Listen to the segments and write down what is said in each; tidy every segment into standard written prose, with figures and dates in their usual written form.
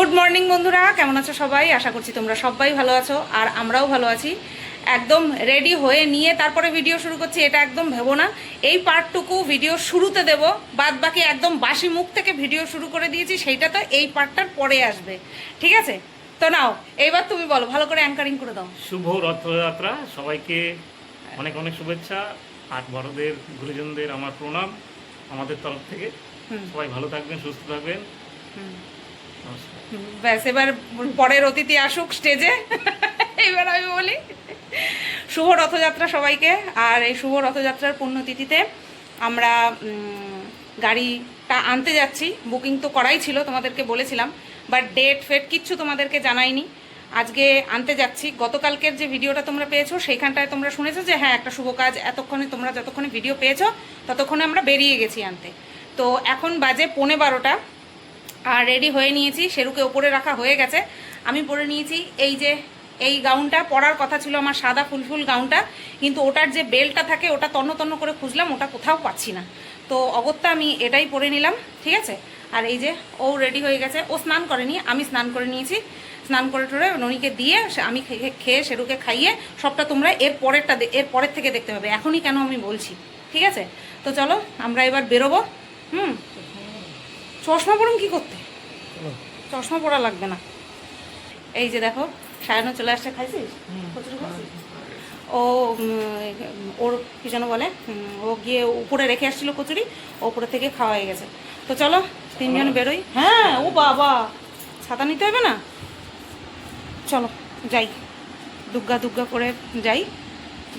Good morning বন্ধুরা, কেমন আছো সবাই? আশা করছি তোমরা সবাই ভালো আছো আর আমরাও ভালো আছি। একদম রেডি হয়ে নিয়ে তারপরে ভিডিও শুরু করছি এটা একদম ভেবো না। এই পার্টটুকু ভিডিও শুরুতে দেবো, বাদ বাকি একদম বাসি মুখ থেকে ভিডিও শুরু করে দিয়েছি, সেইটা তো এই পার্টটার পরে আসবে, ঠিক আছে? তো নাও এইবার তুমি বলো, ভালো করে অ্যাঙ্কারিং করে দাও। শুভ রথযাত্রা, সবাইকে অনেক অনেক শুভেচ্ছা। আর বড়দের গুরুজনদের আমার প্রণাম আমাদের তরফ থেকে। সবাই ভালো থাকবেন, সুস্থ থাকবেন। নমস্কার। ব্যাস, এবার পরের অতিথি আসুক স্টেজে। এবার আমি বলি শুভ রথযাত্রা সবাইকে। আর এই শুভ রথযাত্রার পুণ্যতিথিতে আমরা গাড়িটা আনতে যাচ্ছি। বুকিং তো করাই ছিল, তোমাদেরকে বলেছিলাম, বাট ডেট ফেট কিচ্ছু তোমাদেরকে জানাইনি। আজকে আনতে যাচ্ছি। গতকালকের যে ভিডিওটা তোমরা পেয়েছো সেইখানটায় তোমরা শুনেছো যে হ্যাঁ একটা শুভ কাজ, এতক্ষণে তোমরা যতক্ষণে ভিডিও পেয়েছো ততক্ষণে আমরা বেরিয়ে গেছি আনতে। তো এখন বাজে 11:15 আর রেডি হয়ে নিয়েছি। শেরুকে ওপরে রাখা হয়ে গেছে। আমি পরে নিয়েছি এই যে এই গাউনটা। পরার কথা ছিল আমার সাদা ফুলফুল গাউনটা, কিন্তু ওটার যে বেল্টটা থাকে ওটা তন্ন তন্ন করে খুঁজলাম, ওটা কোথাও পাচ্ছি না। তো অগত্যা আমি এটাই পরে নিলাম, ঠিক আছে? আর এই যে ও রেডি হয়ে গেছে। ও স্নান করেনি, আমি স্নান করে নিয়েছি। স্নান করে টোরে ননিকে দিয়ে আমি খেয়ে শেরুকে খাইয়ে সবটা তোমরা এর পরের থেকে দেখতে পাবে। এখনই কেন আমি বলছি, ঠিক আছে? তো চলো আমরা এবার বেরোবো। চশমা পরুন কি করতে? চশমা পরা লাগবে না। এই যে দেখো সায়ানো চলে আসছে। খাইছিস? কচুরি খাইছিস? ও ওর কি যেন বলে, ও গিয়ে উপরে রেখে আসছিল কচুরি, ওপরে থেকে খাওয়া হয়ে গেছে। তো চলো তিনজন বেরোই। হ্যাঁ, ও বাবা, ছাতা নিতে হবে না? চলো যাই, দুগ্গা দুগ্গা করে যাই,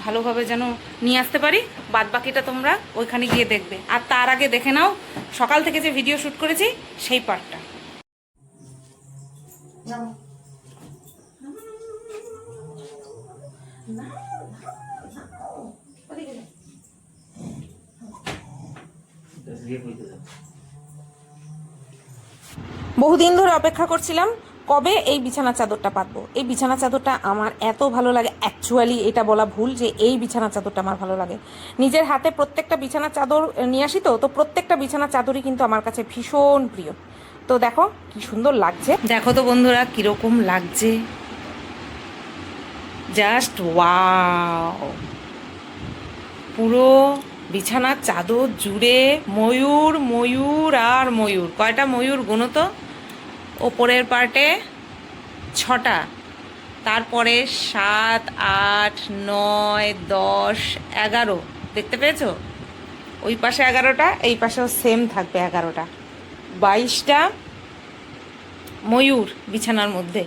ভালোভাবে যেন নিয়ে আসতে পারি। বাদ বাকিটা তোমরা ওইখানে গিয়ে দেখবে। আর তার আগে দেখে নাও সকাল থেকে যে ভিডিও শ্যুট করেছি সেই পার্টটা। বহুদিন ধরে অপেক্ষা করছিলাম কবে এই বিছানা চাদরটা পাতবো। এই বিছানা চাদরটা আমার এত ভালো লাগে, অ্যাকচুয়ালি এটা বলা ভুল যে এই বিছানা চাদরটা আমার ভালো লাগে। নিজের হাতে প্রত্যেকটা বিছানা চাদর নিয়ে আসি, তো প্রত্যেকটা বিছানা চাদরই কিন্তু আমার কাছে ভীষণ প্রিয়। তো দেখো কি সুন্দর লাগছে, দেখো তো বন্ধুরা কিরকম লাগছে, জাস্ট ওয়াও। পুরো বিছানার চাদর জুড়ে ময়ূর ময়ূর আর ময়ূর। কয়টা ময়ূর গুনো তো? ওপরের পার্টে 6টা, তারপরে 7, 8, 9, 10, 11 দেখতে পেয়েছো? ওই পাশে 11টা, এই পাশেও সেম থাকবে 11টা, 22টা ময়ূর বিছানার মধ্যে।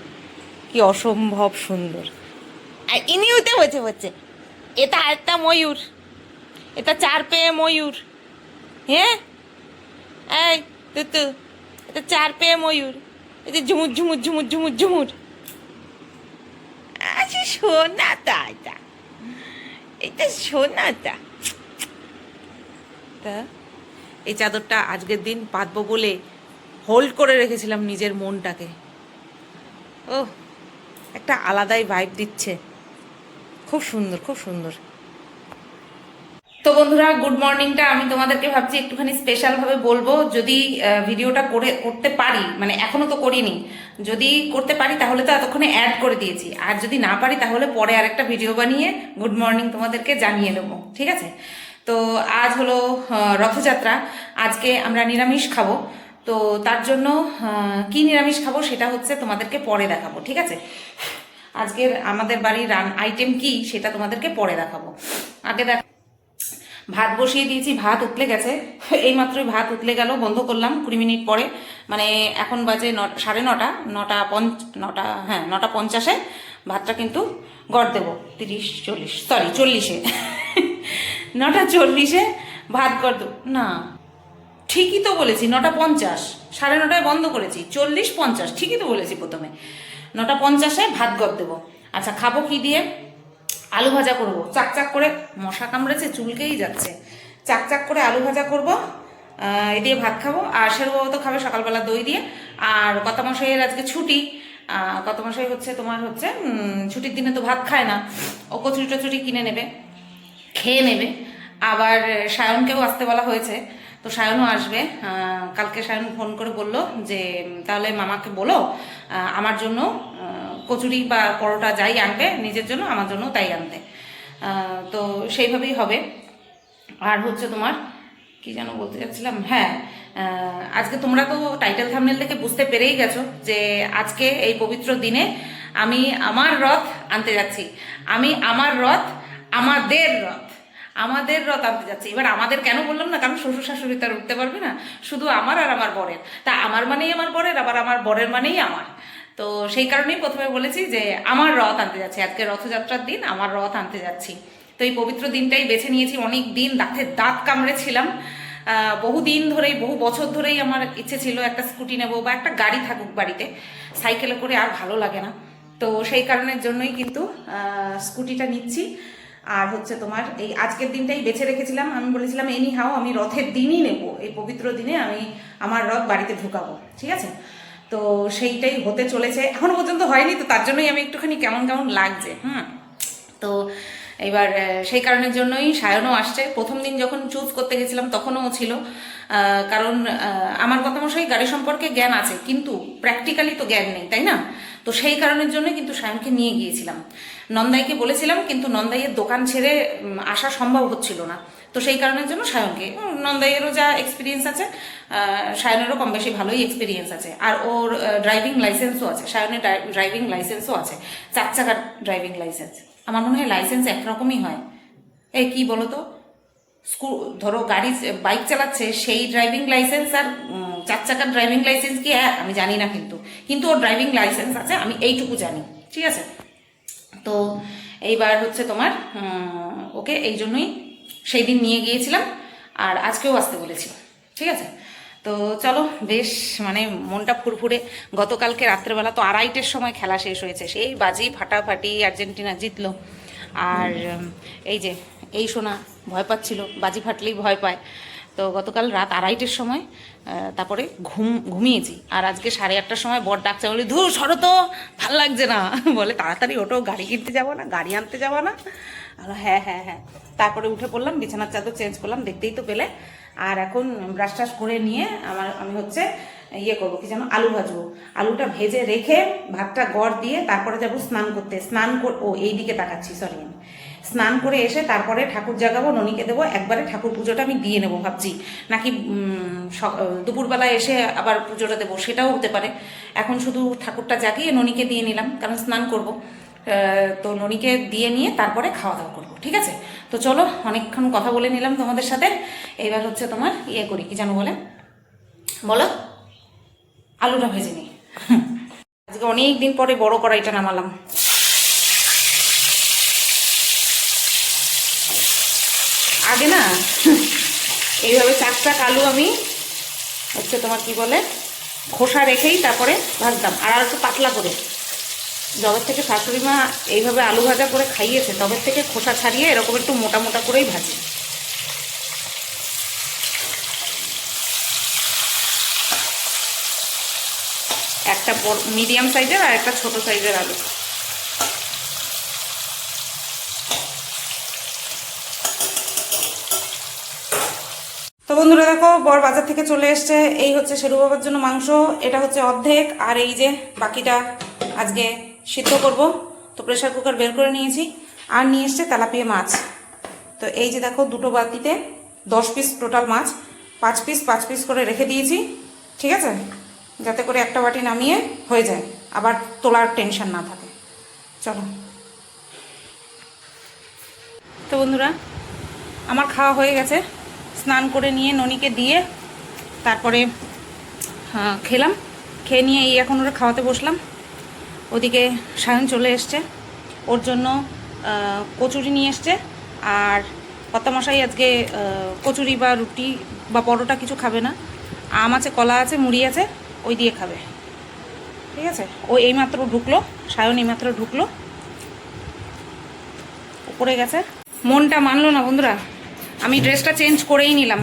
কি অসম্ভব সুন্দর। আর ইনিউতে বসে বসে, এটা একটা ময়ূর, এটা 4 পেয়ে ময়ূর। হ্যাঁ এই তুতু, এটা 4 পেয়ে ময়ূর। এই যে ঝুমুর ঝুমুর ঝুমুর ঝুমুর ঝুমুর। আচ্ছা সোনাটা, এটা এটা সোনাটা। তা এই চাদরটা আজকের দিন পাতবো বলে হোল্ড করে রেখেছিলাম নিজের মনটাকে। ও একটা আলাদাই ভাইব দিচ্ছে, খুব সুন্দর খুব সুন্দর। তো বন্ধুরা গুড মর্নিংটা আমি তোমাদেরকে ভাবছি একটুখানি স্পেশালভাবে বলবো। যদি ভিডিওটা করতে পারি, মানে এখনো তো করিনি, যদি করতে পারি তাহলে তো এতক্ষণে অ্যাড করে দিয়েছি, আর যদি না পারি তাহলে পরে আরেকটা ভিডিও বানিয়ে গুড মর্নিং তোমাদেরকে জানিয়ে দেবো, ঠিক আছে? তো আজ হলো রথযাত্রা, আজকে আমরা নিরামিষ খাবো। তো তার জন্য কি নিরামিষ খাবো সেটা হচ্ছে তোমাদেরকে পরে দেখাবো, ঠিক আছে? আজকের আমাদের বাড়ির আইটেম কি সেটা তোমাদেরকে পরে দেখাবো। আগে ভাত বসিয়ে দিয়েছি, ভাত উতলে গেছে। এইমাত্রই ভাত উতলে গেল, বন্ধ করলাম 20 মিনিট পরে। মানে এখন বাজে 9:30, 9:50, হ্যাঁ 9:50-এ ভাতটা কিন্তু গড় দেবো। 40-এ 9:40-এ ভাত গড় দেবো না, ঠিকই তো বলেছি 9:50, 9:30 বন্ধ করেছি, 40-50 ঠিকই তো বলেছি প্রথমে। 9:50-এ ভাত গড় দেবো। আচ্ছা খাবো কি দিয়ে? আলু ভাজা করবো চাকচাক করে, মশা কামড়েছে চুলকেই যাচ্ছে। চাকচাক করে আলু ভাজা করবো, এ দিয়ে ভাত খাবো। আর শেরুবাবু তো খাবে সকালবেলা দই দিয়ে। আর কর্তামশাইয়ের আজকে ছুটি, কর্তামশাই হচ্ছে তোমার হচ্ছে ছুটির দিনে তো ভাত খায় না, ও কচুরি টচুরি কিনে নেবে, খেয়ে নেবে। আবার সায়নকেও আসতে বলা হয়েছে, তো সায়নও আসবে। কালকে সায়ন ফোন করে বলল যে তাহলে মামাকে বলো আমার জন্য কচুরি বা পরোটা যাই আনবে নিজের জন্য, আমার জন্য তাই আনতে। তো সেইভাবেই হবে। আর হচ্ছে তোমার কি যেন বলতে চাচ্ছিলাম, হ্যাঁ, আজকে তোমরা তো টাইটেল থাম্বনেল থেকে বুঝতে পেরেই গেছো যে আজকে এই পবিত্র দিনে আমি আমার রথ আনতে যাচ্ছি। আমি আমার রথ, আমাদের রথ আনতে যাচ্ছি। এবার আমাদের কেন বললাম না, কারণ শ্বশুর শাশুড়ি তার উঠতে পারবে না, শুধু আমার আর আমার বরের। তা আমার মানেই আমার বরের, আবার আমার বরের মানেই আমার। তো সেই কারণেই প্রথমে বলেছি যে আমার রথ আনতে যাচ্ছি, আজকে রথযাত্রার দিন আমার রথ আনতে যাচ্ছি। তো এই পবিত্র দিনটাই বেছে নিয়েছি। অনেক দিন দাঁত কামড়েছিলাম, বহুদিন ধরেই, বহু বছর ধরেই আমার ইচ্ছে ছিল একটা স্কুটি নেবো বা একটা গাড়ি থাকুক বাড়িতে, সাইকেলে করে আর ভালো লাগে না। তো সেই কারণের জন্যই কিন্তু স্কুটিটা নিচ্ছি। আর হচ্ছে তোমার এই আজকের দিনটাই বেছে রেখেছিলাম। আমি বলেছিলাম এনি হাও আমি রথের দিনই নেব, এই পবিত্র দিনে আমি আমার রথ বাড়িতে ঢুকাবো, ঠিক আছে? তো সেইটাই হতে চলেছে, এখনো পর্যন্ত হয়নি, তো তার জন্যই আমি একটুখানি কেমন কেমন লাগছে। তো এবার সেই কারণের জন্যই সায়নও আসছে। প্রথম দিন যখন চুজ করতে গেছিলাম তখনও ছিল, কারণ আমার কথা মশাই গাড়ি সম্পর্কে জ্ঞান আছে কিন্তু প্র্যাকটিক্যালি তো জ্ঞান নেই, তাই না? তো সেই কারণের জন্য কিন্তু সায়নকে নিয়ে গিয়েছিলাম। নন্দাইকে বলেছিলাম কিন্তু নন্দাইয়ের দোকান ছেড়ে আসা সম্ভব হচ্ছিল না। তো সেই কারণের জন্য সায়নকে, নন্দাইয়েরও যা এক্সপিরিয়েন্স আছে, সায়নেরও কম বেশি ভালোই এক্সপিরিয়েন্স আছে, আর ওর ড্রাইভিং লাইসেন্সও আছে, সায়নের ড্রাইভিং লাইসেন্সও আছে, 4 চাকার ড্রাইভিং লাইসেন্স। আমার মনে হয় লাইসেন্স একরকমই হয়। এই কি বলো তো, ধরো গাড়ি বাইক চালাচ্ছে সেই ড্রাইভিং লাইসেন্স আর 4 চাকার ড্রাইভিং লাইসেন্স কি এক আমি জানি না, কিন্তু ওর ড্রাইভিং লাইসেন্স আছে, আমি এইটুকু জানি, ঠিক আছে? তো এইবার হচ্ছে তোমার ওকে এই জন্যই সেই দিন নিয়ে গিয়েছিলাম, আর আজকেও আসতে বলেছি, ঠিক আছে? তো চলো, বেশ মানে মনটা ফুরফুরে। গতকালকে রাত্রেবেলা তো 2:30-এর সময় খেলা শেষ হয়েছে, সেই বাজি ফাটাফাটি, আর্জেন্টিনা জিতলো। আর এই যে এই সোনা ভয় পাচ্ছিল, বাজি ফাটলেই ভয় পায়। তো গতকাল রাত 2:30-এর সময় তারপরে ঘুমিয়েছি। আর আজকে 8:30-টার সময় বর ডাকছে, বলে ধুর সরো তো, ভাল লাগছে না, বলে তাড়াতাড়ি ওঠো, গাড়ি কিনতে যাবো না, গাড়ি আনতে যাবো না? হ্যাঁ হ্যাঁ হ্যাঁ। তারপরে উঠে পড়লাম, বিছানার চাদর চেঞ্জ করলাম, দেখতেই তো পেলে। আর এখন ব্রাশ টাশ করে নিয়ে আমি হচ্ছে ইয়ে করবো, কি যেন, আলু ভাজবো। আলুটা ভেজে রেখে ভাতটা গড় দিয়ে তারপরে যাবো স্নান করতে। ও এই দিকে তাকাচ্ছি, সরি। আমি স্নান করে এসে তারপরে ঠাকুর জাগাবো, ননিকে দেবো, একবারে ঠাকুর পুজোটা আমি দিয়ে নেবো ভাবছি, নাকি দুপুরবেলা এসে আবার পুজোটা দেবো, সেটাও হতে পারে। এখন শুধু ঠাকুরটা জাগিয়ে ননিকে দিয়ে নিলাম, কারণ স্নান করবো। তো ননিকে দিয়ে নিয়ে তারপরে খাওয়া দাওয়া করবো, ঠিক আছে? তো চলো, অনেকক্ষণ কথা বলে নিলাম তোমাদের সাথে। এবার হচ্ছে তোমার ইয়ে করি, কি জানো বলো, আলুটা ভেজে নিই। আজকে অনেক দিন পরে বড় কড়াইটা নামালাম। আগে না এইভাবে 4 চাক আলু আমি হচ্ছে তোমার কি বলে খোসা রেখেই তারপরে ভাজতাম, আর একটু পাতলা করে। যবের থেকে শাশুড়ি মা এইভাবে আলু ভাজা করে খাইয়েছে, তবের থেকে খোসা ছাড়িয়ে এরকম একটু মোটা মোটা করেই ভাজি। একটা মিডিয়াম সাইজের আর একটা ছোট সাইজের আলু। তো বন্ধুরা দেখো, বর বাজার থেকে চলে এসছে। এই হচ্ছে শেরু বাবার জন্য মাংস, এটা হচ্ছে অর্ধেক, আর এই যে বাকিটা আজকে সিদ্ধ করব। তো প্রেসার কুকার বের করে নিয়েছি। আর নিয়ে এসছে তেলাপিয়া মাছ। তো এই যে দেখো, 2টো বাটিতে 10 পিস টোটাল মাছ, 5 পিস করে রেখে দিয়েছি, ঠিক আছে? যাতে করে একটা বাটি নামিয়ে হয়ে যায়, আবার তোলার টেনশন না থাকে। চলো। তো বন্ধুরা, আমার খাওয়া হয়ে গেছে। স্নান করে নিয়ে ননিকে দিয়ে তারপরে খেলাম। খেয়ে নিয়ে এই এখন ওরা খাওয়াতে বসলাম। ওদিকে সায়ন চলে এসছে, ওর জন্য কচুরি নিয়ে এসছে। আর কর্তামশাই আজকে কচুরি বা রুটি বা পরোটা কিছু খাবে না, আম আছে, কলা আছে, মুড়ি আছে, ওই দিয়ে খাবে, ঠিক আছে? ও এইমাত্র ঢুকলো, সায়ন এইমাত্র ঢুকলো, উপরে গেছে। মনটা মানলো না বন্ধুরা, আমি ড্রেসটা চেঞ্জ করেই নিলাম।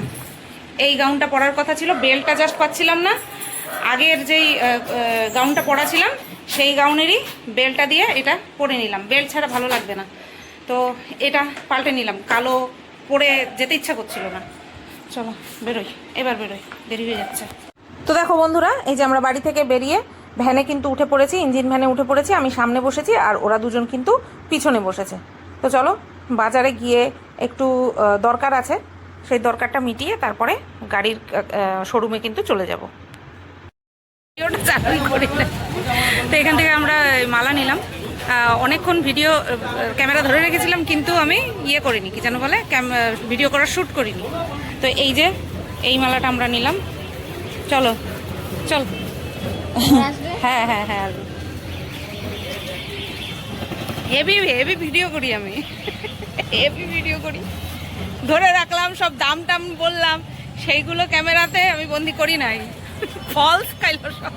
এই গাউনটা পরার কথা ছিল, বেল্টটা জাস্ট পাচ্ছিলাম না। আগের যেই গাউনটা পরা ছিলাম সেই গাউনেরই বেল্টটা দিয়ে এটা পরে নিলাম, বেল্ট ছাড়া ভালো লাগবে না। তো এটা পাল্টে নিলাম, কালো পরে যেতে ইচ্ছা করছিল না। চলো বেরোই, এবার বেরোই, দেরি হয়ে যাচ্ছে। তো দেখো বন্ধুরা, এই যে আমরা বাড়ি থেকে বেরিয়ে ভ্যানে কিন্তু উঠে পড়েছি, ইঞ্জিন ভ্যানে উঠে পড়েছি। আমি সামনে বসেছি আর ওরা দুজন কিন্তু পিছনে বসেছে। তো চলো বাজারে গিয়ে একটু দরকার আছে, সেই দরকারটা মিটিয়ে তারপরে গাড়ির শোরুমে কিন্তু চলে যাব। তো এখান থেকে আমরা মালা নিলাম। অনেকক্ষণ ভিডিও ক্যামেরা ধরে রেখেছিলাম, কিন্তু আমি ইয়ে করিনি, কি যেন বলে, ভিডিও করার শ্যুট করিনি। তো এই যে এই মালাটা আমরা নিলাম। চলো চল। হ্যাঁ হ্যাঁ হ্যাঁ, হেভি হেভি ভিডিও করি আমি, হেভি ভিডিও করি। ধরে রাখলাম, সব দাম টাম বললাম, সেইগুলো ক্যামেরাতে আমি বন্দি করি নাই, ফলস খাইলো সব।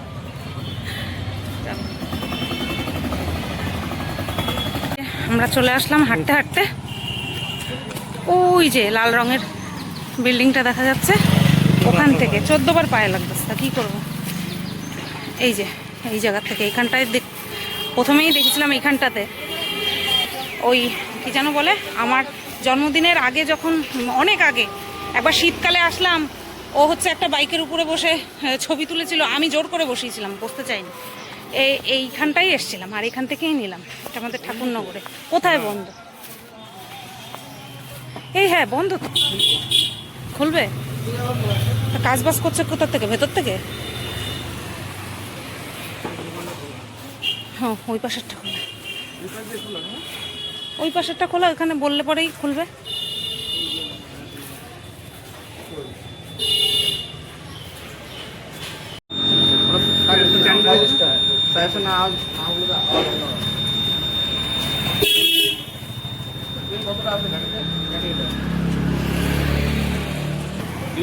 আমরা চলে আসলাম হাঁটতে হাঁটতে। ওই যে লাল রঙের বিল্ডিংটা দেখা যাচ্ছে, ওখান থেকে 14 বার পায়ে লাগতেছে, তা কী করবো। এই যে এই জায়গা থেকে এইখানটায় প্রথমেই দেখেছিলাম এইখানটাতে, ওই কি যেন বলে, আমার জন্মদিনের আগে, যখন অনেক আগে একবার শীতকালে আসলাম, ও হচ্ছে একটা বাইকের উপরে বসে ছবি তুলেছিল, আমি জোর করে বসিয়েছিলাম, বসতে চাইনি। এইখানটাই এসছিলাম আর এখান থেকেই নিলাম। এটা আমাদের ঠাকুরনগরে। কোথায় বন্ধ? এই হ্যাঁ বন্ধ তো, খুলবে। কাজ বাজ করছে কোথার থেকে? ভেতর থেকে? হ্যাঁ, ওই পাশেরটা খোলা, ওই পাশেরটা খোলা, ওখানে বললে পরেই খুলবে।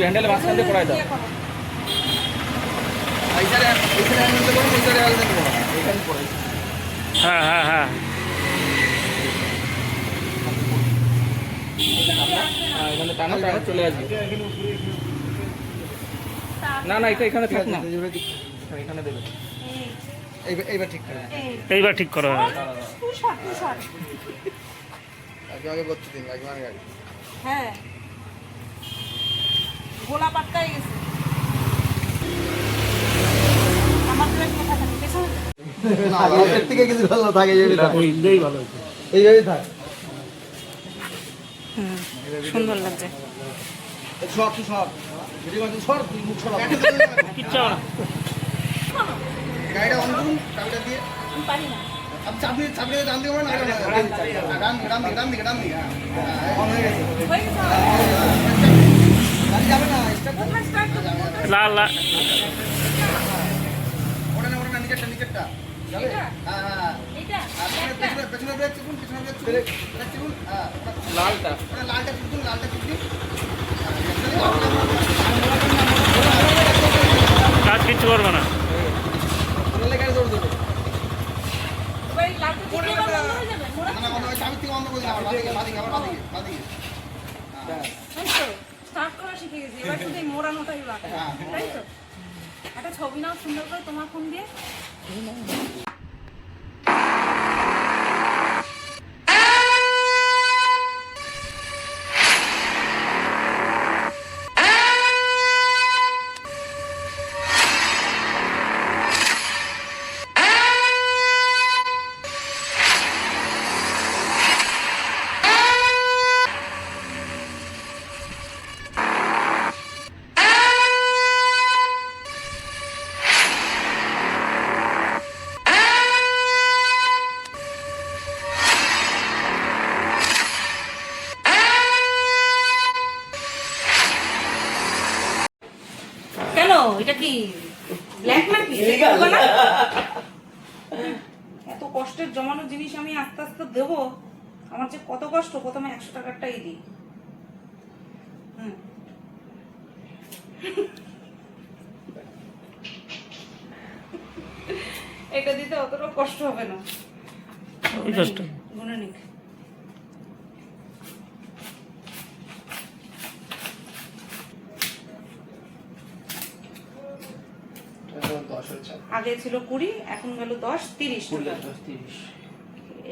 হ্যান্ডেল মাঝখানে পড়াই দাও। হ্যাঁ হ্যাঁ হ্যাঁ, এখানে টানা টানা চলে আসবে। না না, এটা এখানে থাক না, এখানে দেবে। এইবার ঠিক করে, এইবার ঠিক করা হবে। আগে করতে দিন, আগে মানে আগে। হ্যাঁ, গোলা পাটকাই গেছে আমার আগের থেকে কিছু ভালো থাকে, এইটাই ভালো হয়েছে। এইভাবেই থাক। সুন্দর লাগছে। সর তুই সর, সর তুই মুখ সর। কিচ্ছু হবে না। গাড়িটা অন করুন, চাবিটা দিয়ে। আমি পারি না। আপনি চাবি দিয়ে ডান দিকে মারেন, ডান দিকে। অন হয়ে গেছে। গাড়ি যাবে না, স্টার্ট লাল লাল ওটা না, নিচেরটা যাবে। হ্যাঁ পেছনে ব্রেক চিপুন, ব্রেক চিপুন। হ্যাঁ, লালটা চিপুন, কাজ কিচ্ছু করবে না। গাড়ি দৌড় দেবে। এবার এই লাইটটা ঠিক এবার বন্ধ হয়ে যাবে। চাবি থেকে বন্ধ করে দিন, আবার বাদিকে। তাই তো, স্টার্ট করা শিখে গেছি, এবার শুধু এই মোড়ানোটাই বাকি। তাই তো, একটা ছবি নাও সুন্দর করে তোমার ফোন দিয়ে। কেন, এটা কি ব্ল্যাক নাকি? এত কষ্টের জমানো জিনিস আমি আস্তে আস্তে দেবো, আমার যে কত কষ্ট। প্রথমে 100 টাকারটাই দিই। এটা দিতে অতটা কষ্ট হবে না। ওই কাজটা গুনে নিক। আগে ছিল 20, এখন গেল 10, 30 টাকা।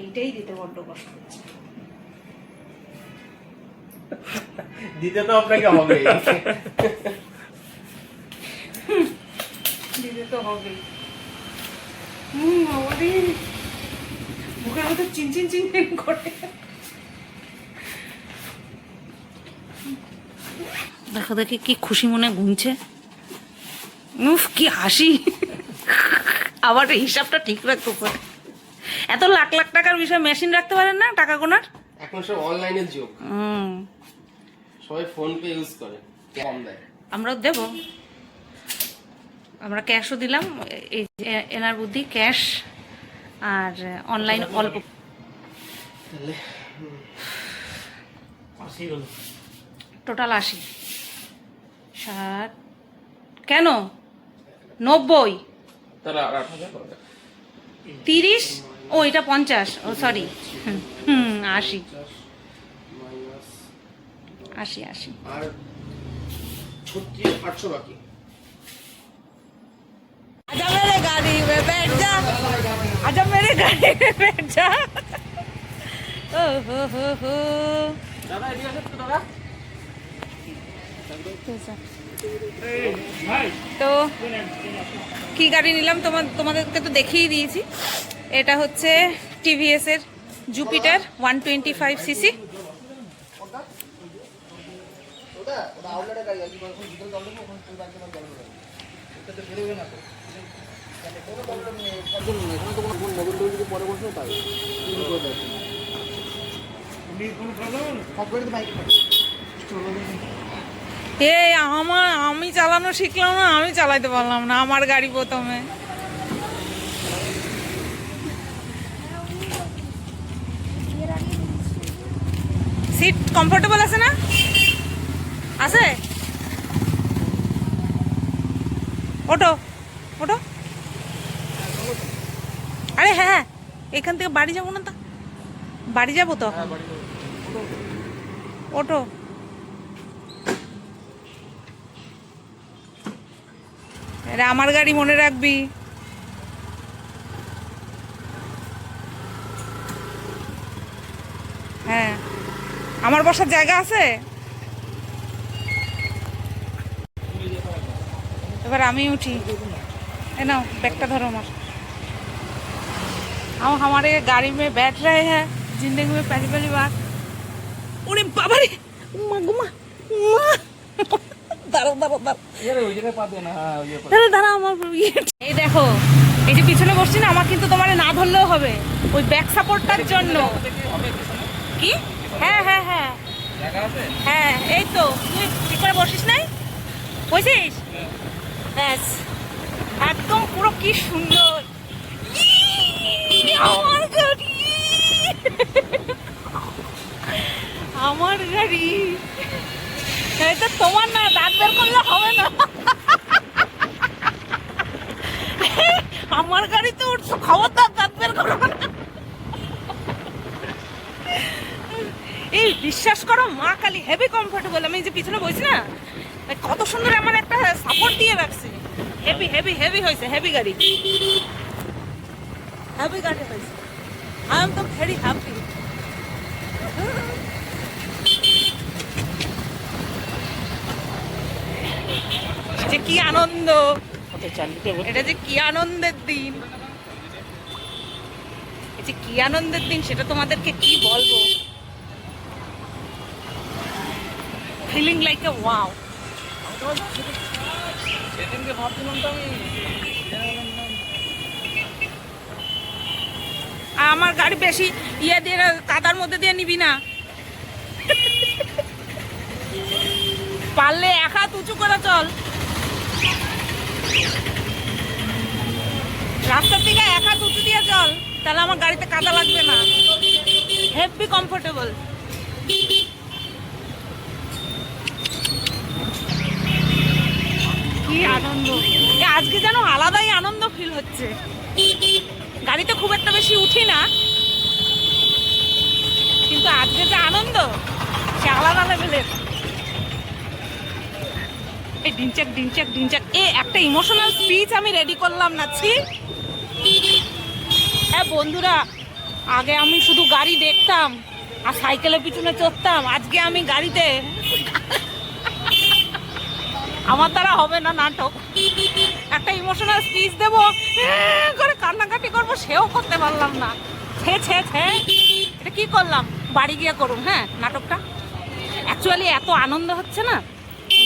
এইটাই দিতে বড্ড কষ্ট হচ্ছে। দিতে তো আপনাকে হবে। দিতে তো হবে। বাবারে, বুকের মধ্যে চিনচিন চিনচিন করে। দেখো দেখি কি খুশি মনে গুনছে। উফ কি হাসি। আবার হিসাবটা ঠিক রাখতে পারে। এত লাখ লাখ টাকার বিষয় মেশিন রাখতে পারেন না টাকা গোনার? এখন সব অনলাইনের যুগ, সবাই ফোন পে ইউজ করে, কম দেয়। আমরাও দেব, আমরা ক্যাশও দিলাম। এই যে এনার বুদ্ধি, ক্যাশ আর অনলাইন অল্প। তাহলে টোটাল 80, 60, কেন 90, তাহলে আর 8,000 হবে। 30, ও এটা 50, ও সরি 80, মাইনাস 80। আর 800 বাকি। आजा मेरे गाड़ी में बैठ जा, आजा मेरे गाड़ी में बैठ जा। ओ हो দাদা এদিকে আসেন তো দাদা। তো কি গাড়ি নিলাম তোমাদেরকে তো দেখিয়ে দিয়েছি। এটা হচ্ছে টিভিএস এর জুপিটার 125 সিসি। ওটা আউটলেটের গাড়ি আছে, যখন ভিতরে জল দেবো ওখানে তুই বাইক জল দেবে, এটা তো বেরোবে না তো। কোনো প্রবলেম নেই, একদম নেই। এখানে তো কোনো মোবাইল টোবাইল যদি পরে বসবে তাই করে দেয়। সব করে তো বাইকে আমি চালানো শিখলাম না, আমি চালাইতে পারলাম না আমার গাড়ি প্রথমে। সিট কমফোর্টেবল আছে না? আছে? ওটো ওটো। আরে হ্যাঁ হ্যাঁ, এখান থেকে বাড়ি যাবো না তো, বাড়ি যাবো তো এখন। ওটো। আরে আমার গাড়ি মনে রাখবি। হ্যাঁ, আমার বসার জায়গা আছে। এবার আমি উঠি। ए नाओ बैगटा धरो আমার। हम हमारे गाड़ी में बैठ रहे हैं जिंदगी में पहली पहली बार। ওরে বাবা রে, মা গো মা, দাঁড়াও দাঁড়াও দাঁড়াও। ওই জায়গায় পাবে না। দাঁড়াও আমার এই দেখো, এই যে পিছনে বসছি না, আমার কিন্তু তোমার না ধরলেও হবে, ওই ব্যাক সাপোর্টটার জন্য। কি? হ্যাঁ হ্যাঁ হ্যাঁ হ্যাঁ, এই তো তুই ঠিক করে বসিস নাই, বসিস ব্যাস একদম পুরো কি সুন্দর। আমার গাড়ি, আমার গাড়ি। এটা তোমার না, দাঁত বের করলে হবে না। আমার গাড়ি তো উঠছো, খবরদার দাঁত বের করো না। এই বিশ্বাস করো মা কালী হেভি কমফোর্টেবল। আমি যে পিছনে বসি না, কত সুন্দর আমার একটা সাপোর্ট দিয়ে রাখছে। হেভি হেভি হেভি হয়েছে, হেভি গাড়ি, হেভি গাড়ি হয়েছে। আই এম তো ভেরি হ্যাপি। যে কি আনন্দ, এটা যে কি আনন্দের দিন, এই যে কি আনন্দের দিন সেটা তোমাদেরকে কি বলবো। Feeling like a wow. সেদিনকে ভাবছিলাম তো আমি আমার গাড়ি বেশি ইয়ে দিয়ে কাদার মধ্যে দিয়ে নিবি না, পারলে এক হাত উঁচু করে চল। রাস্তার দিকে এক হাত উঁচু দিয়ে চল, তাহলে আমার গাড়িতে কাদা লাগবে না। Heavy comfortable. কি আনন্দ, আজকে যেন আলাদাই আনন্দ ফিল হচ্ছে। গাড়িতে খুব একটা বেশি উঠি না, কিন্তু আজকে যে আনন্দ সে আলাদা লেভেলের। এই ডিনচাক ডিনচাক ডিনচাক, একটা ইমোশনাল স্পিচ আমি রেডি করলাম না। হ্যাঁ বন্ধুরা, আগে আমি শুধু গাড়ি দেখতাম আর সাইকেলের পিছনে চড়তাম, আজকে আমি গাড়িতে আমার দ্বারা হবে না নাটক। একটা ইমোশনাল স্পিচ দেবো করে কান্নাকাটি করবো, সেও করতে পারলাম না। ছে ছে ছে, এটা কি করলাম? বাড়ি গিয়ে করুন হ্যাঁ নাটকটা। অ্যাকচুয়ালি এত আনন্দ হচ্ছে না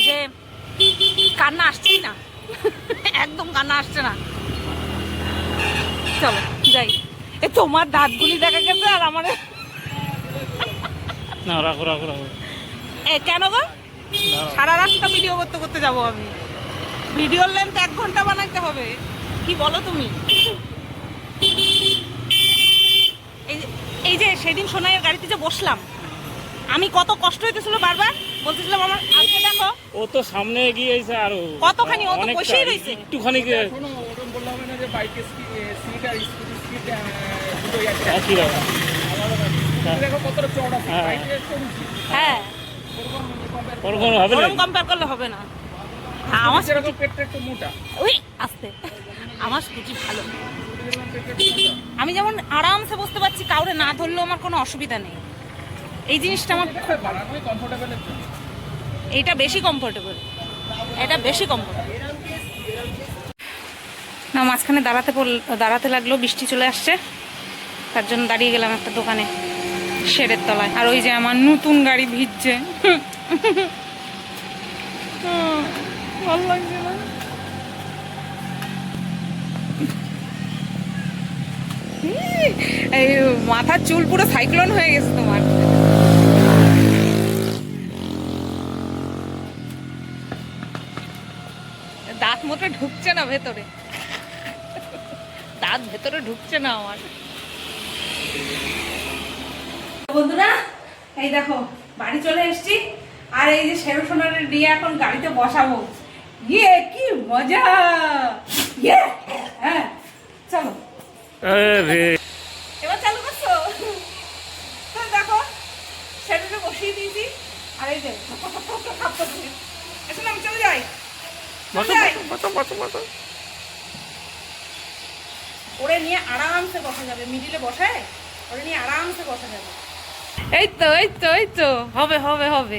যে কান্না আসছেই না, একদম কান্না আসছে না। চলো যাই। এ তোমার দাঁতগুলি দেখা গেছে আর আমার না রাখো রাখো রাখো। এ কেন গো? সারা রাতটা ভিডিও করতে করতে যাবো আমি। ভিডিওর লেন্থ 1 ঘন্টা বানাইতে হবে, কি বলো তুমি? এই যে সেদিন সোনাইয়ের গাড়িতে যে বসলাম, আমি কত কষ্ট হইতেছিল, বারবার বলতেছিলাম আমার আজকে দেখো। ও তো সামনে এগিয়ে এসে আরো কতখানি, ও তো অনেকটা, বসেই রয়েছে। একটুখানি শোনো, ওরকম বললে হবে না যে বাইকের সিট আর স্কুটির সিট দুটোই আছে। একই রকম। দেখো কতটা চওড়া সিট, হ্যাঁ। বাইকের সরু সিট। হ্যাঁ, ওরকম হবে না। ওরকম কম্পেয়ার করলে হবে না। হ্যাঁ, আমার যেরকম পেটটা একটু মোটা, ওই আস্তে, আমার স্কুটি ভালো। পেটটা একটু মোটা। আমি যেমন আরামসে বসতে পারছি, কাউরে না ধরলেও আমার কোনো অসুবিধা নেই। এই জিনিসটা আমার, এটা বানানোই কমফোর্টেবলের জন্য। এইটা বেশি কমফোর্টেবল, এটা বেশি কমফোর্টেবল না। মাঝখানে দাঁড়াতে লাগলো, বৃষ্টি চলে আসছে, তার জন্য দাঁড়িয়ে গেলাম একটা দোকানে শেডের তলায়। আর ওই যে আমার নতুন গাড়ি ভিজছে, ভালো লাগছে না। এই মাথার চুল পুরো সাইক্লোন হয়ে গেছে তোমার। দাঁত মোটে ঢুকছে না ভেতরে, দাঁত ভেতরে ঢুকছে না আমার। বন্ধুরা এই দেখো বাড়ি চলে এসেছি, আর এই যে শেরু সোনারের দিয়ে এখন গাড়িতে বসাবো। ইয়ে কি মজা, ইয়ে হ্যাঁ চলো। এবার চালু করছো তো, দেখো শেরুকে বসিয়ে দিয়েছি, আর এই যে এখন আমি চলে যাই। ওরে নিয়ে আরামসে বসা যাবে, মিডিলে বসায় ওরে নিয়ে আরামসে বসা যাবে। এই তো এই তো এই তো, হবে হবে হবে।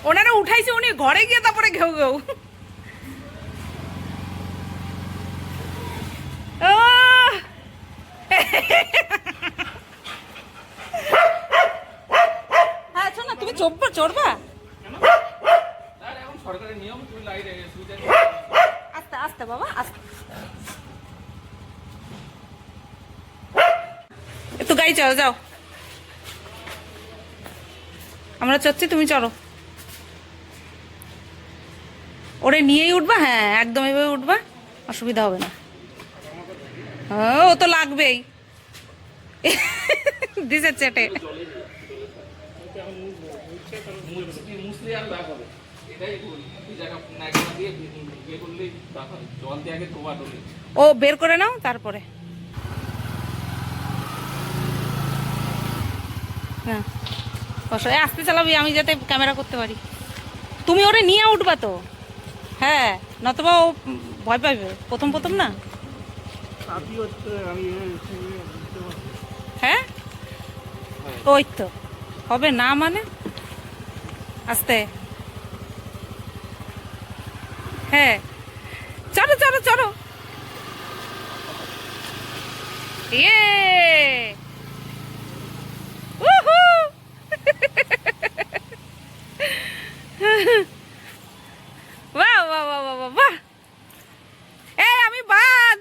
ওনারা উঠাইছে, উনি ঘরে গিয়ে তারপরে ঘেউ ঘেউ। হ্যাঁ শোনো, তুমি চড়বা এখন সরকারের নিয়ম, তুমি লাইট সুইচ আছে। আস্তে আস্তে বাবা, আস্তে। একটু গাড়ি চলো, যাও। আমরা চড়ছি, তুমি চড়ো। ওরে নিয়েই উঠবা, হ্যাঁ একদম এভাবে উঠবা, অসুবিধা হবে না। ও তো লাগবেই, দিছে চেটে। মুসলি আর লাভ হবে, এটাই এই জায়গা নাইকা দিয়ে বিয়ে করলেই লাভ হবে। জল দিয়ে আগে ধোয়া ডলে। ও বের করে নাও তারপরে। হ্যাঁ বসো, আস্তে চালাবি, আমি যাতে ক্যামেরা করতে পারি। তুমি ওরে নিয়ে উঠবা তো, হ্যাঁ নতবা ও ভয় পাইবে, প্রথম প্রথম না। হ্যাঁ ওই তো হবে না, মানে আস্তে। হ্যাঁ চলো চলো চলো, ইয়ে উহু। বাহ বাহ বাহ বাহ বাহ বাহ। এই আমি বাদ।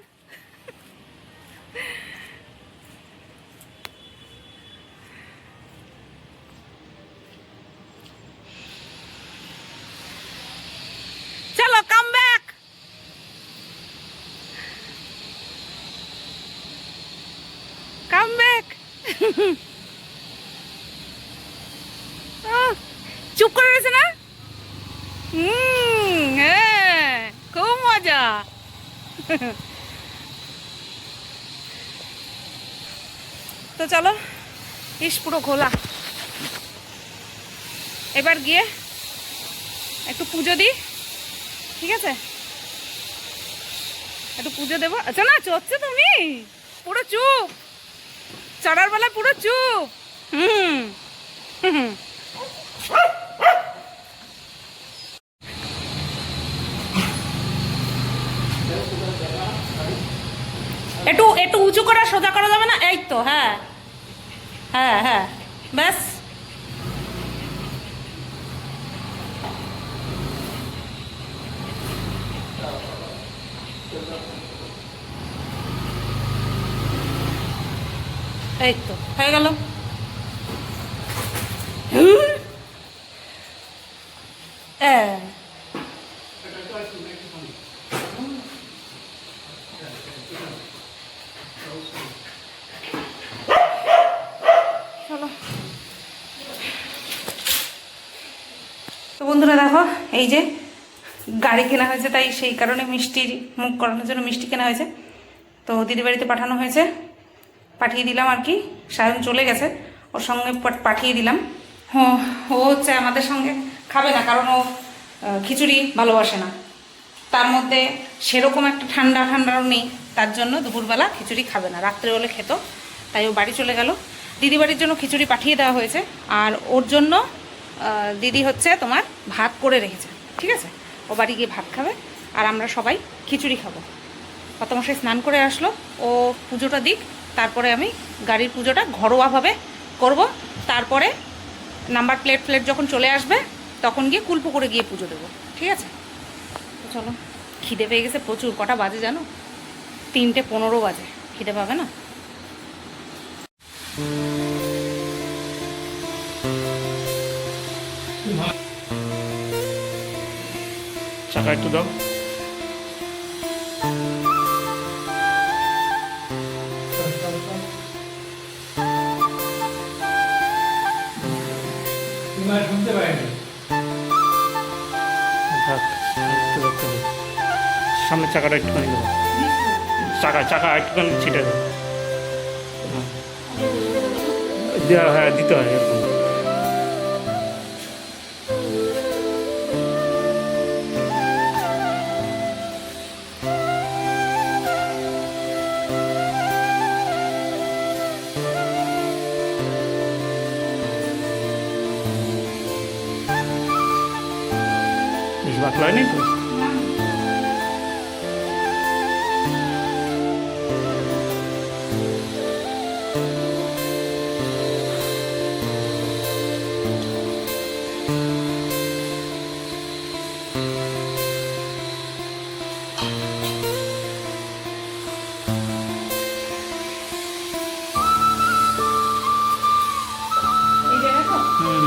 চলো কাম ব্যাক। Come back. চুপ করে রয়েছে না? হ্যাঁ খুব মজা। তো চলো, ইস পুরো ঘোলা। এবার গিয়ে একটু পুজো দিই, ঠিক আছে? একটু পুজো দেবো। আচ্ছা না চড়ছো তুমি, পুরো চুপ, চড়ার বেলা পুরো চুপ। হুম হুম একটু একটু উঁচু করে সোজা করা যাবে না? এই তো, হ্যাঁ হ্যাঁ হ্যাঁ, ব্যাস। এই তো হয়ে গেল। চলো। তো বন্ধুরা দেখো, এই যে গাড়ি কেনা হয়েছে, তাই সেই কারণে মিষ্টির মুখ করানোর জন্য মিষ্টি কেনা হয়েছে। তো দিদি বাড়িতে পাঠানো হয়েছে, পাঠিয়ে দিলাম আর কি। সায়ন চলে গেছে, ওর সঙ্গে পাঠিয়ে দিলাম। ও হচ্ছে আমাদের সঙ্গে খাবে না, কারণ ও খিচুড়ি ভালোবাসে না। তার মধ্যে সেরকম একটা ঠান্ডাও নেই, তার জন্য দুপুরবেলা খিচুড়ি খাবে না, রাত্রেবেলা খেত। তাই ও বাড়ি চলে গেল। দিদি বাড়ির জন্য খিচুড়ি পাঠিয়ে দেওয়া হয়েছে, আর ওর জন্য দিদি হচ্ছে তোমার ভাত করে রেখেছে, ঠিক আছে? ও বাড়ি গিয়ে ভাত খাবে, আর আমরা সবাই খিচুড়ি খাবো। কর্তামশাই স্নান করে আসলো, ও পুজোটা দিক, তারপরে আমি গাড়ির পুজোটা ঘরোয়াভাবে করব। তারপরে নাম্বার প্লেট যখন চলে আসবে তখন গিয়ে কুলপুকুরে গিয়ে পুজো দেবো, ঠিক আছে? তো চলো, খিদে পেয়ে গেছে প্রচুর। কটা বাজে জানো? 3:15 বাজে। খিদে পাবে না? চাকা একটু দাও। শুনতে পাইনি। থাক, একটু রাখতে হবে। সামনের চাকাটা একটুখানি দেবো, চাকা একটুখানি ছিটে দেবো। হ্যাঁ, দিতে হয় এরকম। বেশি বাতলা হয়নি তো? এই যে দেখো, হুম,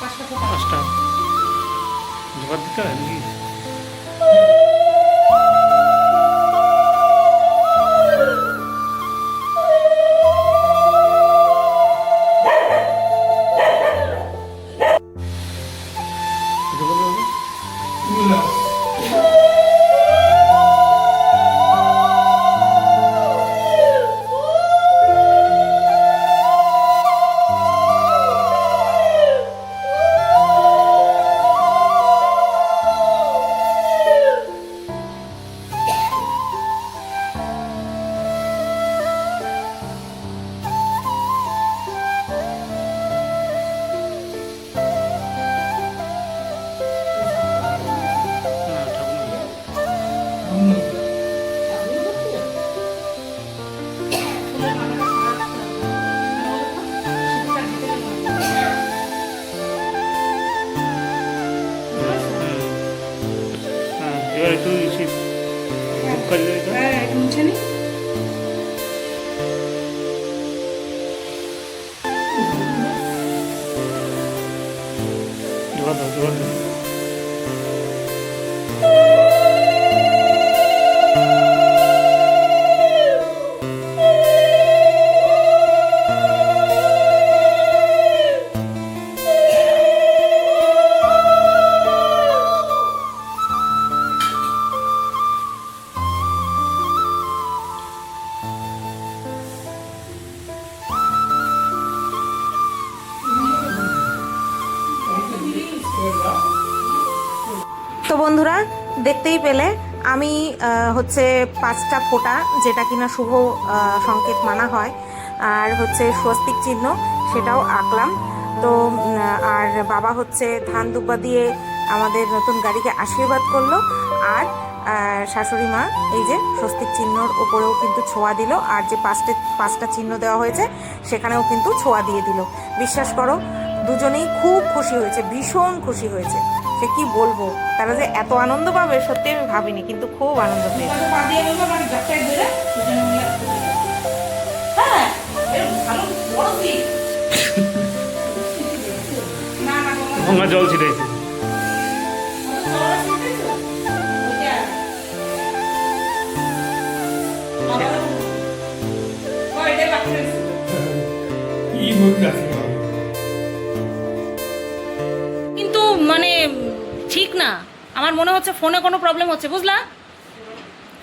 5টা ফোঁটা। 5টা জোগাড় দিতে হয় নাকি? জোগাড় দেবো? না, ঠাকুর না। ফুলের মালাটা সারা রাখতে হবে। হ্যাঁ, এবার একটু ধূপ কালি দেবে তো? হ্যাঁ, একটু মুছে নি। জোগাড় দাও। তো বন্ধুরা, দেখতেই পেলে আমি হচ্ছে 5টা ফোঁটা, যেটা কিনা শুভ সংকেত মানা হয়, আর হচ্ছে স্বস্তিক চিহ্ন, সেটাও আঁকলাম। তো আর বাবা হচ্ছে ধান দুব্বা দিয়ে আমাদের নতুন গাড়িকে আশীর্বাদ করলো। আর শাশুড়ি মা এই যে স্বস্তিক চিহ্নর ওপরেও কিন্তু ছোঁয়া দিল, আর যে পাঁচটা চিহ্ন দেওয়া হয়েছে সেখানেও কিন্তু ছোঁয়া দিয়ে দিল। বিশ্বাস করো দুজনেই খুব খুশি হয়েছে, ভীষণ খুশি হয়েছে। সে কি বলবো, তারা যে এত আনন্দ পাবে সত্যি আমি ভাবিনি, কিন্তু খুব আনন্দ পেয়েছে। গঙ্গা জল ছিটাইছে। কিন্তু মানে ঠিক না, আমার মনে হচ্ছে ফোনে কোনো প্রবলেম হচ্ছে, বুঝলা?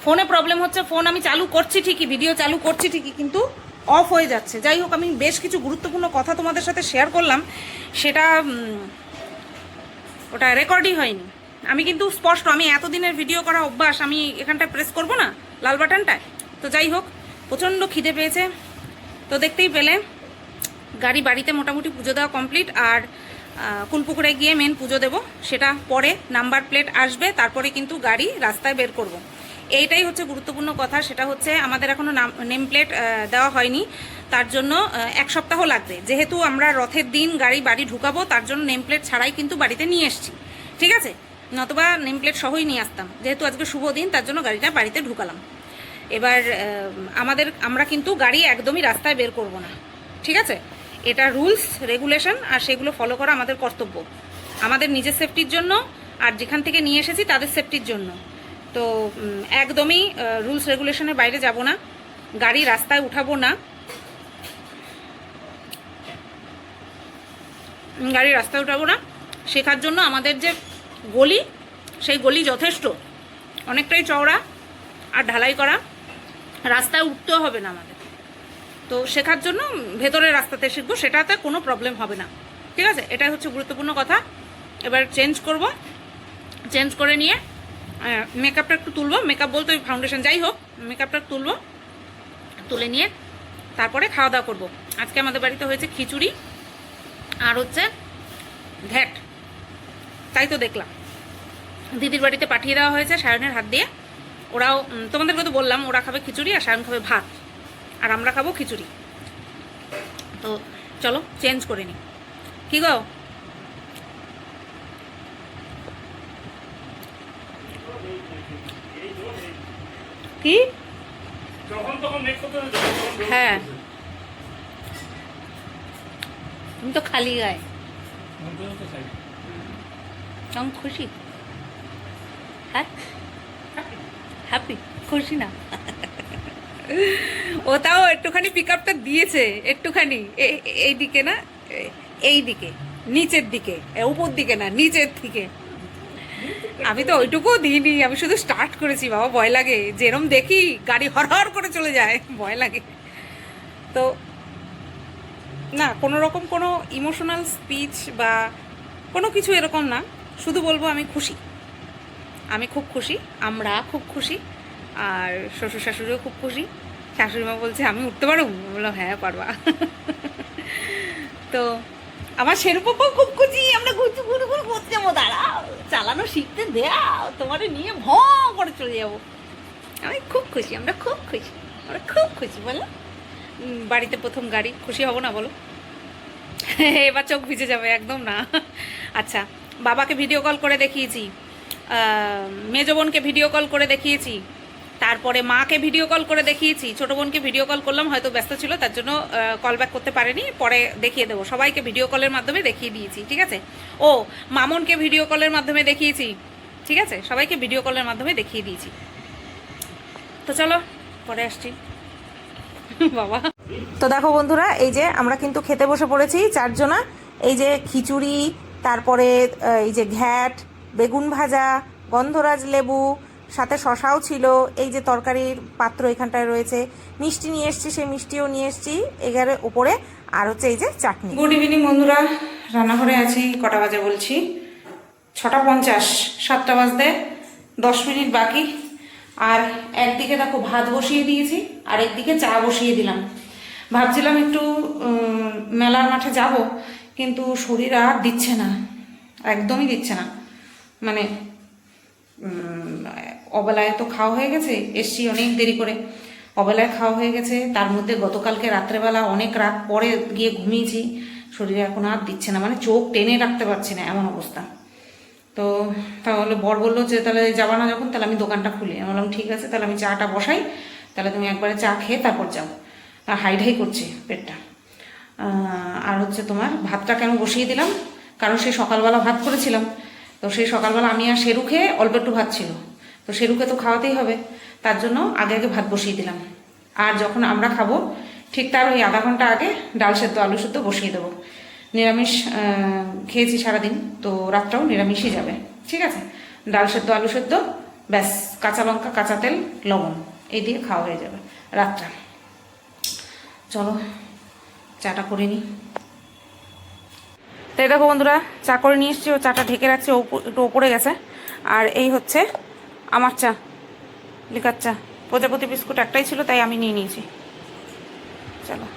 ফোনে প্রবলেম হচ্ছে। ফোন আমি চালু করছি ঠিকই, ভিডিও চালু করছি ঠিকই, কিন্তু অফ হয়ে যাচ্ছে। যাই হোক, আমি বেশ কিছু গুরুত্বপূর্ণ কথা তোমাদের সাথে শেয়ার করলাম, সেটা ওটা রেকর্ডই হয়নি। আমি কিন্তু স্পষ্ট, আমি এতদিনের ভিডিও করা অভ্যাস, আমি এখানটায় প্রেস করব না লাল বাটনটায়। তো যাই হোক, প্রচণ্ড খিদে পেয়েছে, তো দেখতেই পেলে গাড়ি বাড়িতে মোটামুটি পুজো দেওয়া কমপ্লিট। আর কুলপুকুরে গিয়ে মেন পুজো দেব, সেটা পরে নাম্বার প্লেট আসবে, তারপরে কিন্তু গাড়ি রাস্তায় বের করব। এইটাই হচ্ছে গুরুত্বপূর্ণ কথা। সেটা হচ্ছে আমাদের এখনও নেম প্লেট দেওয়া হয়নি, তার জন্য 1 সপ্তাহ লাগবে। যেহেতু আমরা রথের দিন গাড়ি বাড়ি ঢুকাবো, তার জন্য নেম প্লেট ছাড়াই কিন্তু বাড়িতে নিয়ে এসেছি, ঠিক আছে? নতুবা নেম প্লেট সহই নিয়ে আসতাম। যেহেতু আজকে শুভ দিন, তার জন্য গাড়িটা বাড়িতে ঢুকালাম। এবার আমরা কিন্তু গাড়ি একদমই রাস্তায় বের করব না, ঠিক আছে? এটা রুলস রেগুলেশন, আর সেগুলো ফলো করা আমাদের কর্তব্য, আমাদের নিজের সেফটির জন্য, আর যেখান থেকে নিয়ে এসেছি তাদের সেফটির জন্য। তো একদমই রুলস রেগুলেশনের বাইরে যাব না, গাড়ি রাস্তায় উঠাবো না, শেখার জন্য আমাদের যে গলি, সেই গলি যথেষ্ট, অনেকটাই চওড়া আর ঢালাই করা, রাস্তায় উঠতেও হবে না আমাদের। তো শেখার জন্য ভেতরের রাস্তাতে শিখবো, সেটাতে কোনো প্রবলেম হবে না, ঠিক আছে? এটাই হচ্ছে গুরুত্বপূর্ণ কথা। এবার চেঞ্জ করব, চেঞ্জ করে নিয়ে মেকআপটা একটু তুলবো, মেকআপ বলতে ওই ফাউন্ডেশন, যাই হোক মেকআপটা তুলবো, তুলে নিয়ে তারপরে খাওয়া দাওয়া করবো। আজকে আমাদের বাড়িতে হয়েছে খিচুড়ি আর হচ্ছে ঘ্যাট, তাই তো দেখলাম। দিদির বাড়িতে পাঠিয়ে দেওয়া হয়েছে সায়নের হাত দিয়ে, ওরাও, তোমাদেরকে তো বললাম, ওরা খাবে খিচুড়ি আর সায়ন খাবে ভাত, আর আমরা খাবো খিচুড়ি। তো চলো চেঞ্জ করে নিই। কি গো, কি? হ্যাঁ, তুমি তো খালি গায়ে, কেমন খুশি? হ্যাঁ, হ্যাপি, খুশি না? ও তাও একটুখানি পিক আপটা দিয়েছে, একটুখানি এই দিকে না, এই দিকে, নিচের দিকে, উপর দিকে না, নিচের দিকে। আমি তো ওইটুকুও দিইনি, আমি শুধু স্টার্ট করেছি। বাবা ভয় লাগে, যেরম দেখি গাড়ি হরহর করে চলে যায়, ভয় লাগে। তো না, কোনো রকম কোনো ইমোশনাল স্পিচ বা কোনো কিছু এরকম না, শুধু বলবো আমি খুশি, আমি খুব খুশি, আমরা খুব খুশি, আর শ্বশুর শাশুড়িও খুব খুশি। শাশুড়ি মা বলছে আমি উঠতে পারবো, বললাম হ্যাঁ পারবা। তো আমার সেরূপও খুব খুশি, আমরা ঘুরতে ঘুরে ঘুরে করতে যাবো, দাঁড়াও চালানো শিখতে দেও, তোমারে নিয়ে ভ করে চলে যাবো। আমি খুব খুশি, আমরা খুব খুশি, আমরা খুব খুশি। বলো বাড়িতে প্রথম গাড়ি, খুশি হব না বলো? এবার চোখ ভিজে যাবে, একদম না। আচ্ছা, বাবাকে ভিডিও কল করে দেখিয়েছি, মেজ বোনকে ভিডিও কল করে দেখিয়েছি, তারপরে মাকে ভিডিও কল করে দেখিয়েছি, ছোটো বোনকে ভিডিও কল করলাম, হয়তো ব্যস্ত ছিল তার জন্য কল ব্যাক করতে পারেনি, পরে দেখিয়ে দেবো। সবাইকে ভিডিও কলের মাধ্যমে দেখিয়ে দিয়েছি, ঠিক আছে? ও মামনকে ভিডিও কলের মাধ্যমে দেখিয়েছি, ঠিক আছে? সবাইকে ভিডিও কলের মাধ্যমে দেখিয়ে দিয়েছি। তো চলো পরে আসছি। বাবা, তো দেখো বন্ধুরা, এই যে আমরা কিন্তু খেতে বসে পড়েছি চারজনা। এই যে খিচুড়ি, তারপরে এই যে ঘ্যাট, বেগুন ভাজা, গন্ধরাজ লেবু, সাথে শশাও ছিল, এই যে তরকারির পাত্র এখানটায় রয়েছে, মিষ্টি নিয়ে এসছি, সেই মিষ্টিও নিয়ে এসছি এগারে ওপরে, আর হচ্ছে এই যে চাটনি। গুড ইভিনিং বন্ধুরা, রান্নাঘরে আছি, কটা বাজে বলছি, 6:50, 7টা বাজতে 10 মিনিট বাকি। আর একদিকে দেখো ভাত বসিয়ে দিয়েছি, আর একদিকে চা বসিয়ে দিলাম। ভাবছিলাম একটু মেলার মাঠে যাব, কিন্তু শরীর আর দিচ্ছে না, একদমই দিচ্ছে না। মানে অবেলায় তো খাওয়া হয়ে গেছে, এসছি অনেক দেরি করে, অবেলায় খাওয়া হয়ে গেছে, তার মধ্যে গতকালকে রাত্রেবেলা অনেক রাত পরে গিয়ে ঘুমিয়েছি, শরীরে এখন আর দিচ্ছে না, মানে চোখ টেনে রাখতে পারছি না এমন অবস্থা। তো তাহলে বর বললো যে তাহলে যাবা না যখন, তাহলে আমি দোকানটা খুলি। আমি বললাম ঠিক আছে, তাহলে আমি চাটা বসাই, তাহলে তুমি একবারে চা খেয়ে তারপর যাও। আর হাইঢাই করছে পেটটা। আর হচ্ছে তোমার ভাতটা কেন বসিয়ে দিলাম, কারণ সেই সকালবেলা ভাত করেছিলাম, তো সেই সকালবেলা আমি আর শেরু খেয়ে অল্প একটু ভাত ছিল, তো শেরুকে তো খাওয়াতেই হবে, তার জন্য আগে আগে ভাত বসিয়ে দিলাম। আর যখন আমরা খাবো ঠিক তার ওই আধা ঘন্টা আগে ডাল সেদ্ধ আলু সেদ্ধ বসিয়ে দেবো। নিরামিষ খেয়েছি সারাদিন, তো রাতটাও নিরামিষই যাবে, ঠিক আছে। ডাল সেদ্ধ আলু সেদ্ধ, ব্যাস, কাঁচা লঙ্কা কাঁচা তেল লবণ এই দিয়ে খাওয়া হয়ে যাবে রাতটা। চলো চাটা করে নিই। তাই দেখো বন্ধুরা, চা করে নিয়ে এসছি, ও চাটা ঢেকে রাখছে, একটু ওপরে গেছে। আর এই হচ্ছে আমার চা, লিকার চা। প্রজাপতি বিস্কুট একটাই ছিল, তাই আমি নিয়ে নিয়েছি। চলো,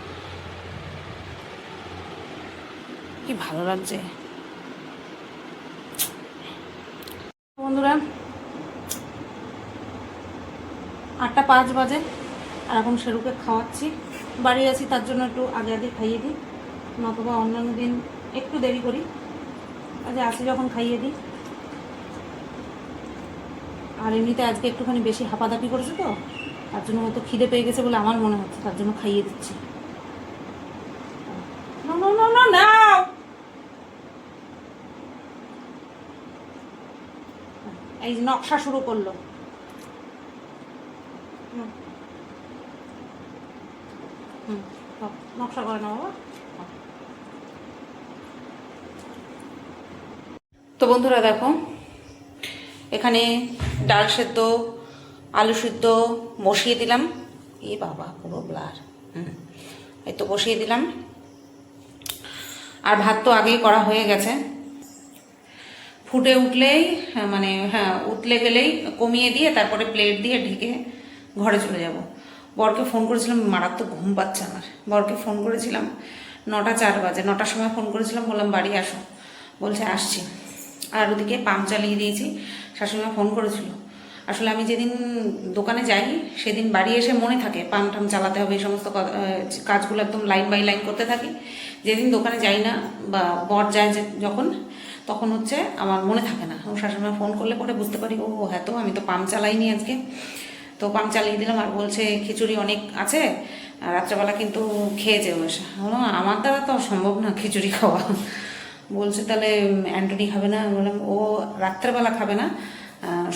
কি ভালো লাগছে বন্ধুরা। 8:05 বাজে, আর এখন শেরুকে খাওয়াচ্ছি। বাড়ি আছি তার জন্য একটু আগে আগে খাইয়ে দিই, নতুবা অন্যান্য দিন একটু দেরি করি, আজ আসি যখন খাইয়ে দিই। আর এমনিতে আজকে একটুখানি বেশি হাঁপাদাপি করেছে, তো তার জন্য হয়তো খিদে পেয়ে গেছে বলে আমার মনে হচ্ছে, তার জন্য খাইয়ে দিচ্ছি। এই যে নকশা শুরু করলো। নকশা করে না বাবা। তো বন্ধুরা দেখো, এখানে ডাল সেদ্ধ আলু সেদ্ধ বসিয়ে দিলাম। এ বাবা, পুরো ব্লার। এই তো বসিয়ে দিলাম। আর ভাত তো আগেই করা হয়ে গেছে। ফুটে উঠলেই মানে উতলে গেলেই কমিয়ে দিয়ে তারপরে প্লেট দিয়ে ঢেকে ঘরে চলে যাব। বরকে ফোন করেছিলাম, মারাত্মক ঘুম পাচ্ছে আমার। বরকে ফোন করেছিলাম 9:04 বাজে, 9টার সময় ফোন করেছিলাম, বললাম বাড়ি আসো, বলছে আসছি। আর ওদিকে পাম্প চালিয়ে দিয়েছি। শাশুড়িমা ফোন করেছিল, আসলে আমি যেদিন দোকানে যাই সেদিন বাড়ি এসে মনে থাকে পাম্প টাম চালাতে হবে, এই সমস্ত কাজগুলো একদম লাইন বাই লাইন করতে থাকি। যেদিন দোকানে যাই না বা বর যায় যখন, তখন হচ্ছে আমার মনে থাকে না। ও শাশুড়িমা ফোন করলে পরে বুঝতে পারি, ও হ্যাঁ তো আমি তো পাম্প চালাইনি আজকে। তো পাম্প চালিয়ে দিলাম। আর বলছে খিচুড়ি অনেক আছে, রাত্রেবেলা কিন্তু খেয়ে যেও এসে। আমার দ্বারা তো সম্ভব না খিচুড়ি খাওয়া। বলছে তাহলে অ্যান্টনি খাবে না? বললাম ও রাত্রেবেলা খাবে না,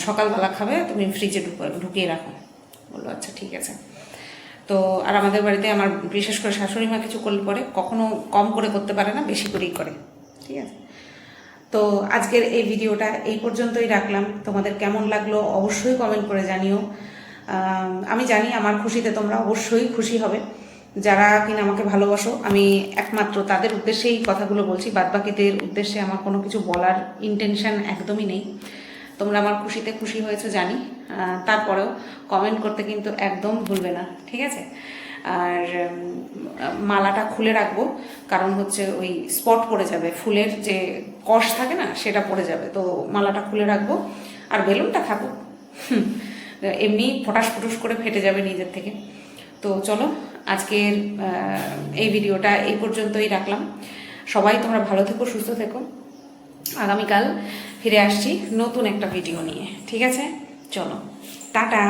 সকালবেলা খাবে, তুমি ফ্রিজে ঢুকিয়ে রাখো। বললো আচ্ছা ঠিক আছে। তো আর আমাদের বাড়িতে আমার বিশেষ করে শাশুড়ি মা কিছু করলে পরে কখনো কম করে করতে পারে না, বেশি করেই করে, ঠিক আছে। তো আজকের এই ভিডিওটা এই পর্যন্তই রাখলাম। তোমাদের কেমন লাগলো অবশ্যই কমেন্ট করে জানিও। আমি জানি আমার খুশিতে তোমরা অবশ্যই খুশি হবে। যারা কিনা আমাকে ভালোবাসো, আমি একমাত্র তাদের উদ্দেশ্যেই কথাগুলো বলছি, বাদবাকিদের উদ্দেশ্যে আমার কোনো কিছু বলার ইন্টেনশন একদমই নেই। তোমরা আমার খুশিতে খুশি হয়েছো জানি, তারপরেও কমেন্ট করতে কিন্তু একদম ভুলবে না, ঠিক আছে। আর মালাটা খুলে রাখবো, কারণ হচ্ছে ওই স্পট পড়ে যাবে, ফুলের যে কষ থাকে না সেটা পড়ে যাবে, তো মালাটা খুলে রাখবো। আর বেলুনটা থাকুক, এমনি ফটাস ফটুস করে ফেটে যাবে নিজের থেকে। তো চলো আজকের এই ভিডিওটা এই পর্যন্তই রাখলাম। সবাই তোমরা ভালো থেকো, সুস্থ থেকো। আগামীকাল ফিরে আসছি নতুন একটা ভিডিও নিয়ে, ঠিক আছে। চলো টাটা।